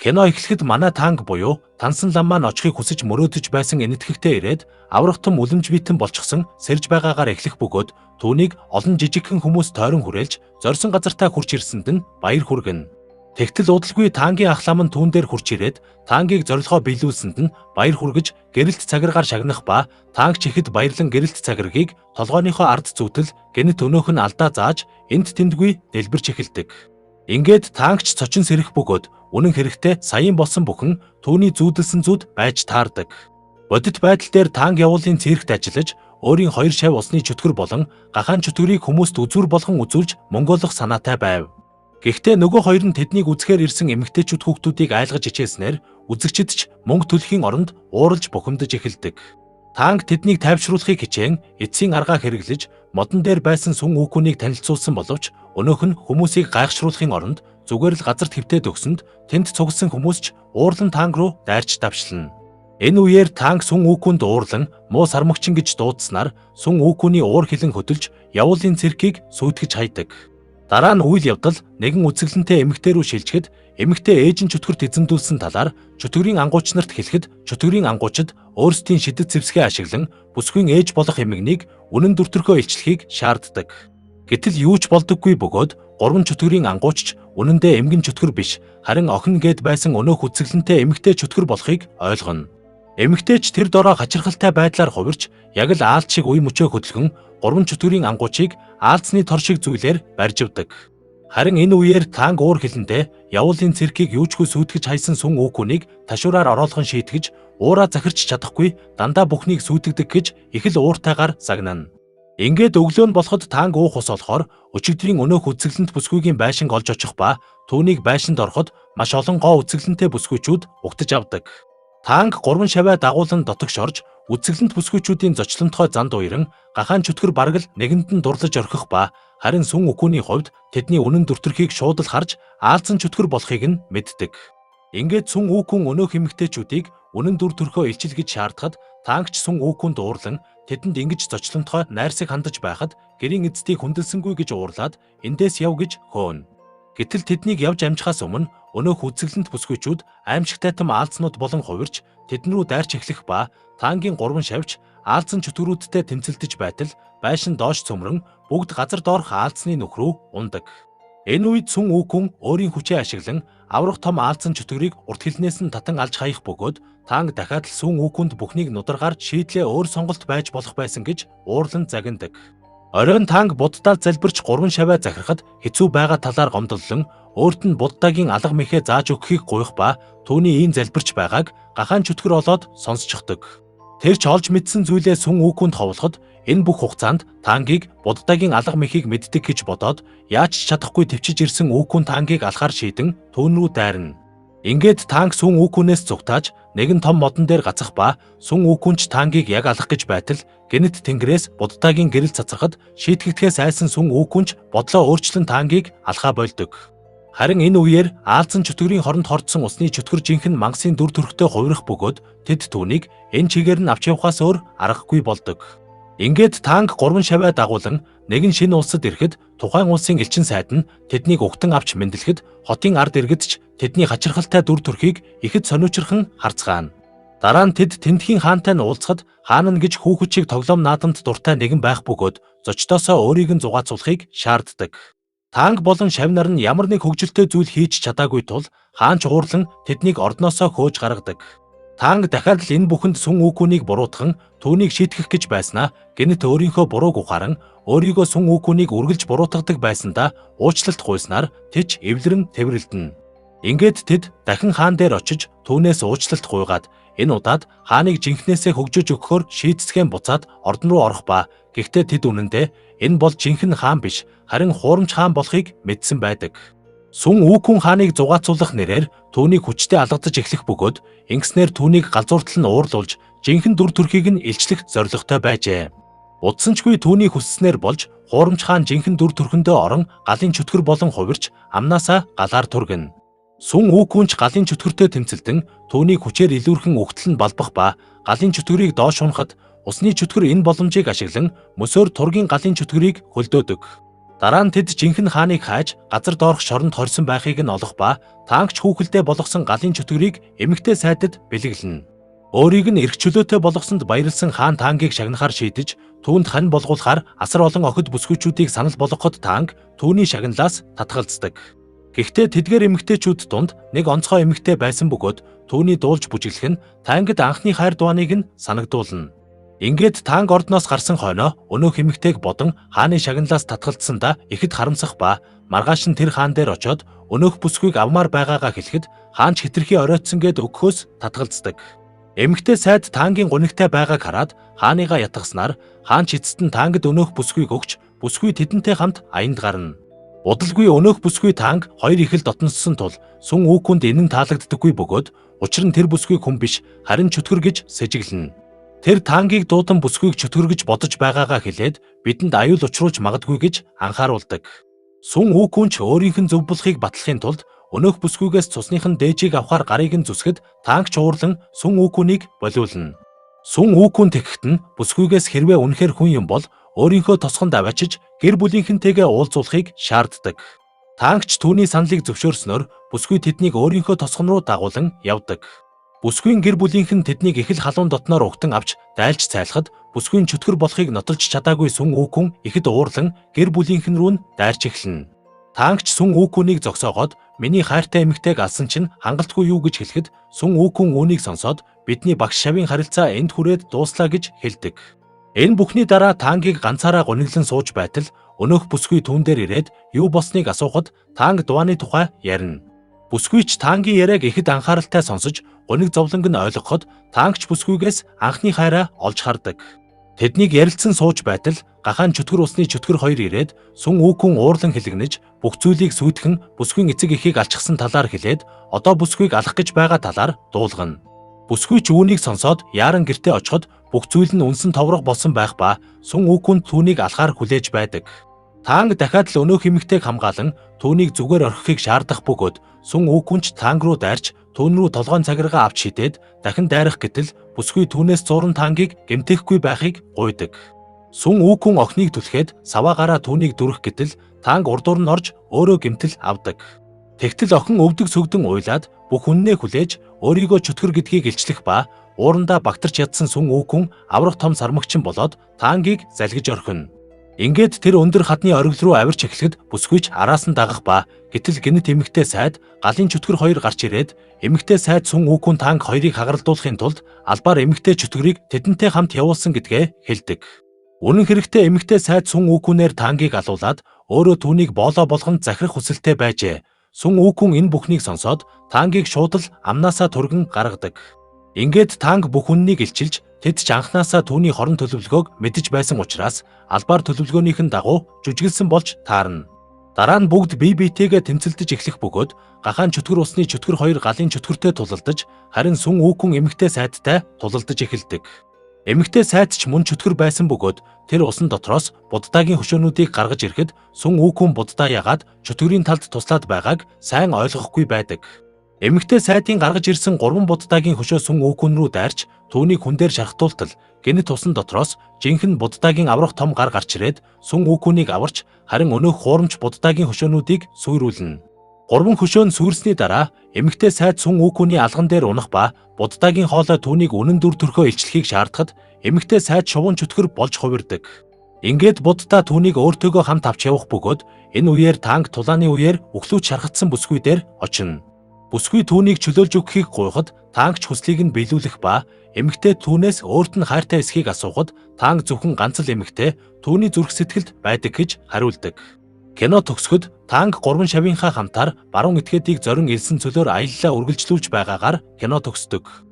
Кино эхлэхэд манай танк буюу тансан лам маань очихыг хүсэж мөрөөдөж байсан энэтхэгтэй ирээд аврах том үлэмж битэн болчихсон сэрж байгаагаар эхлэх бөгөөд түүнийг олон жижигхэн хүмүүс тойрон хүрээлж зорьсон газартаа хурж ирсэнд нь баяр хүргэнэ. Тэгтэл удалгүй тангийн ах лам нь түүн дээр хурж ирээд тангийг зорилгоо биелүүлсэнд нь баяр хүргэж гэрэлт цагиргаар шагнах ба танк чихэд баярлан гэрэлт цагиргийг толгойнхоо ард зүйтэл гэнэт өнөөх нь алдаа зааж энд тэндгүй дэлбэрч эхэлдэг. Ингээд танкч цочин сэрэх бөгөөд үнэн хэрэгтээ саяын болсон бүхэн түүний зүүдэлсэн зүуд байж таардаг. Бодит байдал дээр танк явуулын цэрэгт ажиллаж өөрийн 2 шав усны чөтгөр болон гахаан чөтгөрийг хүмүүст үзүүр болгон үзүүлж мөнгөлөх санаатай байв. Гэхдээ нөгөө хоёр нь тэднийг үзэхээр ирсэн эмэгтэйчүүд хүүхдүүдийг айлгаж ичээснээр үзэгчид ч мөнгө төлөхийн оронд ууралж бухимдаж эхэлдэг. Танк тэднийг тайвшруулахыг хичээн эцсийн аргаа хэрэглэж модон дээр байсан сүн үүхүүнийг танилцуулсан боловч өнөөх нь хүмүүсийг гайхшруулахын оронд зүгээр л газарт хөвтөд өгсөнд тэнд цугласан хүмүүс ч уурлан танк руу дайрч давшлана. Энэ үеэр танк сүн үүхүүнд уурлан муу сармагчин гэж дуудснаар сүн үүхүүний уур хилэн хөдөлж явуулын цэркийг сүйтгэж хайдаг. Дараа нь үйл явдал нэгэн үзэсгэлэнтэй эмэгтэй рүү шилжихэд эмэгтэй ээжин чөтгөрт эзэмдүүлсэн талаар чөтгөрийн ангууч нарт хэлэхэд чөтгөрийн ангуучид өөрсдийн шидэт зэвсгээ ашиглан бүсгүй ээж болох эмэгнийг үнэн дүртөрхөө илчлэхийг шаарддаг. Гэтэл юу ч болдоггүй бөгөөд 3 чөтгөрийн ангуучч үнэндээ эмгэн чөтгөр биш харин охин гээд байсан өнөөх үзэсгэлэнтэй эмэгтэй чөтгөр болохыг ойлгоно. Эмэгтэйч тэр дороо хачирхалтай байдлаар хувирч яг л аалт шиг үе мөчөө хөдөлгөн 3 чөтгөрийн ангуучийг аалцны тор шиг зүйлээр барьживдаг. Харин энэ үеэр танк уур хилэндээ явуулын цэркийг юучгүй сүйтгэж хайсан сүн үүхүүнийг ташуураар ороолгон шийтгэж уураа захирч чадахгүй дандаа бүхнийг сүйтгэдэг гэж их л ууртайгаар загнана. Ингээд өглөө нь болоход танк уух ус олохоор өчигдрийн өнөөх үзэсгэлэнт бүсгүйгийн байшинг олж очих ба түүнийг байшинд ороход маш олон гоо үзэсгэлэнтэй бүсгүйчүүд угтаж авдаг. Танк 3 шаваа дагуулan дотогш орж үзэсгэлэнт бүсгүйчүүдийн зочлонтгой занд уяран гахаан чөтгөр бараг л нэгэнд нь дурлаж орхих ба харин сүн үхүүний хувьд тэдний үнэн дүртөрхийг шууд л харж аалзан чөтгөр болохыг нь мэддэг. Ингээд сүн үүхүүн өнөөх эмэгтэйчүүдийг үнэн дүртөрхөө илчилгэж шаардахад танкч сүн үүхүүнд уурлан тэдэнд ингэж зочлонтгой найрсаг хандаж байхад гэрийн эцдийг хүндэлсэнгүй гэж уурлаад эндээс яв гэж хөөнө. Гэтэл тэднийг явж амжихаас өмнө өнөөх үзэсгэлэнт бүсгүйчүүд аимшигтай том аалзнууд болон хувирч тэдэн рүү дайрч эхлэх ба тангийн 3 шавьч аалзан чөтгөрүүдтэй тэмцэлдэж байтал байшин доош цөмрөн бүгд газар доорх аалзны нүх рүү ундаг. Энэ үед сүн үүхүүн өөрийн хүчээ ашиглан аврах том аалзан чөтгөрийг урт хилнээс нь татан алж хаях бөгөөд танк дахиад л сүн үүхүүнд бүхнийг нударгаар шийдлээ өөр сонголт байж болох байсан гэж уурлан загнадаг. Оройн танк буддаад залбирч 3 шаваа захирахад хэцүү байгаа талаар гомдлон өөрт нь буддагийн алга мэхээ зааж өгөхийг гуйх ба түүний ийм залбирч байгааг гахаан чөтгөр олоод сонсчихдог. Тэр ч олж мэдсэн зүйлээ сүн үүхүүнд ховлоход энэ бүх хугацаанд тангийг буддагийн алга мэхийг мэддэг гэж бодоод яаж ч чадахгүй төвчж ирсэн үүхүүн тангийг алхаар шийдэн түүн рүү дайрна. Ингээд танк сүн үүхүүнээс зүгтааж нэгэн том модон дээр гацах ба сүн үүхүүнч тангийг яг алах гэж байтал гэнэт тэнгэрээс буддагийн гэрэл цацрахад шийтгэгдэхээс айсан сүн үүхүүнч бодлоо өөрчлөн тангийг алхаа больдог. Харин энэ үеэр аалзан чөтгөрийн хоронд хордсон усны чөтгөр жинхэнэ мангасын дүр төрхтэй хувирах бөгөөд тэд түүнийг энэ чигээр нь авч явахаас өөр аргагүй болдог. Ингээд танк 3 шаваа дагуулan нэгэн шинэ улсад ирэхэд тухайн улсын элчин сайд нь тэднийг угтан авч мэндэлэхэд хотын ард иргэд ч тэдний хачирхалтай дүр төрхийг ихэд сониучрхан харцгаана. Дараа нь тэд Тэндхийн хаантай нь уулзахад хаан нь гэж хүүхэд шиг тоглоом наадамд дуртай нэгэн байх бөгөөд зочдоосоо өөрийг нь зугаацуулахыг шаарддаг. Танк болон шавнар нь ямар нэг хөгжилтэй зүйл хийж чадаагүй тул хаан ч уурлан тэднийг ордноосоо хөөж гаргадаг. Танк дахиад л энэ бүхэнд сүн үүхүүнийг буруутган түүнийг шийтгэх гэж байснаа гэнэт өөрийнхөө бурууг ухааран өөрийгөө сүн үүхүүнийг үргэлж буруутгадаг байсандаа уучлалт гуйснаар тэч эвлэрэн тэврэлдэнэ. Ингээд тэд дахин хаан дээр очиж түүнээс уучлалт гуйгаад энэ удаад хааныг жинхнээсээ хөгжөөж өгөхөөр шийдцгэн буцаад ордон руу орох ба гэхдээ тэд үнэндээ энэ бол жинхэнэ хаан биш харин хуурамч хаан болохыг мэдсэн байдаг. Сүн үүхүүн хааныг зугаацуулах нэрээр түүнийг хүчтэй алгадаж эхлэх бөгөөд ингэснээр түүнийг галзууртал нь уурлуулж жинхэнэ дүр төрхийг нь илчлэх зорилготой байжээ. Удсанчгүй түүний хүсснээр болж хуурамч хаан жинхэнэ дүр төрхөндөө орон галын чөтгөр болон хувирч амнаасаа галаар түргэнэ. Сүн үүхүүнч галын чөтгөртэй тэмцэлдэн түүнийг хүчээр илүүрхэн угтал нь балбах ба галын чөтгөрийг доош унахад усны чөтгөр энэ боломжийг ашиглан мөсөөр тургийн галын чөтгөрийг хөлдөөдөг. Дараа нь тэд жинхэнэ хааныг хайж газар доорх шоронд хорьсон байхыг нь олох ба таангч хүүхэлдээ болгосон галын чөтгөрийг эмэгтэй сайдад бэлэглэнэ. Өөрийг нь эрх чөлөөтэй болгосонд баярлсан хаан таангийг шагнахаар шийдэж түүнд хань болгуулахаар асар олон охид бүсгүйчүүдийг санал болгоход таанг түүний шагналаас татгалздаг. Гэхдээ тэдгээр эмэгтэйчүүд донд нэг онцгой эмэгтэй байсан бөгөөд түүний дуулж бүжиглэх нь таангид анхны хайр дуаныг нь санагдуулна. Ингээд таанг ордноос гарсан хойноо өнөөх эмэгтэйг бодон хааны шагналаас татгалзсандаа ихэд харамсах ба маргааш нь тэр хаан дээр очоод өнөөх бүсгүйг авмаар байгаагаа хэлэхэд хаан ч хэтэрхий оройтсон гэд өгөхөөс татгалздаг. Эмэгтэй сайд таангийн гунигтай байгааг хараад хааныгаа ятгаснаар хаан ч эцэст нь таангид өнөөх бүсгүйг өгч бүсгүй тэдэнтэй хамт аянд гарна. Удалгүй өнөөх бүсгүй таанг хоёр их л дотноссон тул сүн үүкүнд энэн таалагддаггүй бөгөөд учир нь тэр бүсгүй хүн биш харин чөтгөр гэж сэжиглэнэ. Тэр таангийг дуудан бүсгүйг чөтгөр гэж бодож байгаагаа хэлээд бидэнд аюул учруулж магадгүй гэж анхааруулдаг. Сүн үүкүн ч өөрийнх нь зөв болохыг батлахын тулд өнөөх бүсгүйгээс цусных нь дээжийг авахар гарыг нь зүсгэд таанг ч уурлан сүн үүкүнийг болиулна. Сүн үүкүн тэгхэд нь бүсгүйгээс хэрвээ үнэхээр хүн юм бол өөрийнхөө тосгонд авчиж гэр бүлийнхэнтэйгээ уулзуулахыг шаарддаг. Таангч түүний саналыг зөвшөөрснөөр бүсгүй тэднийг өөрийнхөө тосгон руу дагуулan явдаг. Бүсгүйн гэр бүлийнх нь тэднийг их л халуун дотноор угтан авч дайлж цайлахад бүсгүйн чөтгөр болохыг нотолж чадаагүй сүн үүкүн ихэд уурлан гэр бүлийнхэн рүү нь дайрч эхэлнэ. Таангч сүн үүкүнийг зогсоогоод миний хайртай эмэгтэйг алсан чинь хангалтгүй юу гэж хэлэхэд сүн үүкүн үүнийг сонсоод бидний багш шавийн харилцаа энд хүрээд дууслаа гэж хэлдэг. Энэ бүхний дараа таангийг ганцаараа гуниглан сууж байтал өнөөх бүсгүй түүн дээр ирээд юу болсныг асуухад таанг дуааны тухай ярина. Бүсгүйч таангийн яриаг ихэд анхааралтай сонсож гуниг зовлонг нь ойлгоход таангч бүсгүйгээс анхны хайраа олж хардаг. Тэднийг ярилцсан сууж байтал гахаан чөтгөр усны чөтгөр хоёр ирээд сүн үүкүн уурлан хэлэгнэж бүх зүйлийг сүйтгэн бүсгүйн эцэг эхийг алчсан талаар хэлээд одоо бүсгүйг алах гэж байгаа талаар дуулгана. Бүсгүйч үүнийг сонсоод яаран гэртээ очиход бүх зүйл нь үнсэн товрог болсон байх ба сүн үүкүнд түүнийг алахаар хүлээж байдаг. Таанг дахиад л өнөөх эмэгтэйг хамгаалan түүнийг зүгээр орхихыг шаардах бөгөөд сүн үүкүнч таанг руу дайрч түүн рүү толгойн цагиргаа авч шидээд дахин дайрах гэтэл бүсгүй түүнээс зуран таангийг гэмтэхгүй байхыг гуйдаг. Сүн үүкүн охиныг түлхээд саваагаараа түүнийг дүрх гэтэл таанг урдуур нь орж өөрөө гэмтэл авдаг. Тэгтэл охин өвдөг сүгдэн уйлаад бүх үннээ хүлээж өөрийгөө чөтгөр гэдгийг илчлэх ба уурандаа багтарч ядсан сүн үүкүн аврах том сармагчин болоод таангийг залгиж орхино. Ингээд тэр өндөр хадны оргил руу авирч эхлэхэд бүсгүйч араас нь дагах ба гэтэл гинэт эмэгтэй сайд галын чөтгөр хоёр гарч ирээд эмэгтэй сайд сүн үүкүн таанг хоёрыг хагаралдуулахын тулд албаар эмэгтэй чөтгөрийг тэдэнтэй хамт явуулсан гэдгээ хэлдэг. Үнэн хэрэгтээ эмэгтэй сайд сүн үүкүнээр таангийг алуулаад өөрөө түүнийг боолоо болгонд захирах хүсэлтэй байжээ. Сүн үүкүн энэ бүхнийг сонсоод таангийг шууд л амнаасаа турган гаргадаг. Ингээд таанг бүх үннийг илчилж тэд ч анхнаасаа түүний хорон төлөвлөгөөг мэдэж байсан учраас албаар төлөвлөгөөнийхэн дагуу жүжиглсэн болж таарна. Дараа нь бүгд бие биетэйгээ тэмцэлдэж эхлэх бөгөөд гахаан чөтгөр усны чөтгөр хоёр галын чөтгөртэй тулалдаж харин сүн үүкүн эмэгтэй сайдтай тулалдаж эхэлдэг. Эмэгтэй сайд ч мөн чөтгөр байсан бөгөөд тэр усан дотроос буддаагийн хөшөөнүүдийг гаргаж ирэхэд сүн үүкүн буддаа ягаад чөтгөрийн талд туслаад байгааг сайн ойлгохгүй байдаг. Эмэгтэй сайдын гаргаж ирсэн 3 буддаагийн хөшөө сүн үүкүн рүү дайрч түүнийг хүн дээр шархтуултал гэнэт усан дотроос жинхэнэ буддаагийн аврах том гар гарч ирээд сүн үүкүнийг аварч харин өнөөх хуурамч буддаагийн хөшөөнүүдийг сүйрүүлнэ. 3 хөшөө нь сүйрсний дараа эмэгтэй сайд сүн үүкүний алган дээр унах ба буддаагийн хоолой түүнийг үнэн дүр төрхөө илчлэхийг шаардахад эмэгтэй сайд шувуун чөтгөр болж хувирдаг. Ингээд буддаа түүнийг өөртөөгөө хамт авч явах бөгөөд энэ үеэр таанг тулааны үеэр өглөөч шархацсан бүсгүй дээр очино. Бүсгүй түүнийг чөлөөлж өгөхийг гуйхад таангч хүслийг нь биелүүлэх ба эмэгтэй түүнээс өөрт нь хайртай эсхийг асуухад таанг зөвхөн ганц л эмэгтэй түүний зүрх сэтгэлд байдаг гэж хариулдаг. Кино төгсгөд таанг 3 шавийнхаа хамтаар баруун этгээдийг зорин элсэн цөлөөр аяллаа үргэлжлүүлж байгаагаар кино төгсдөг.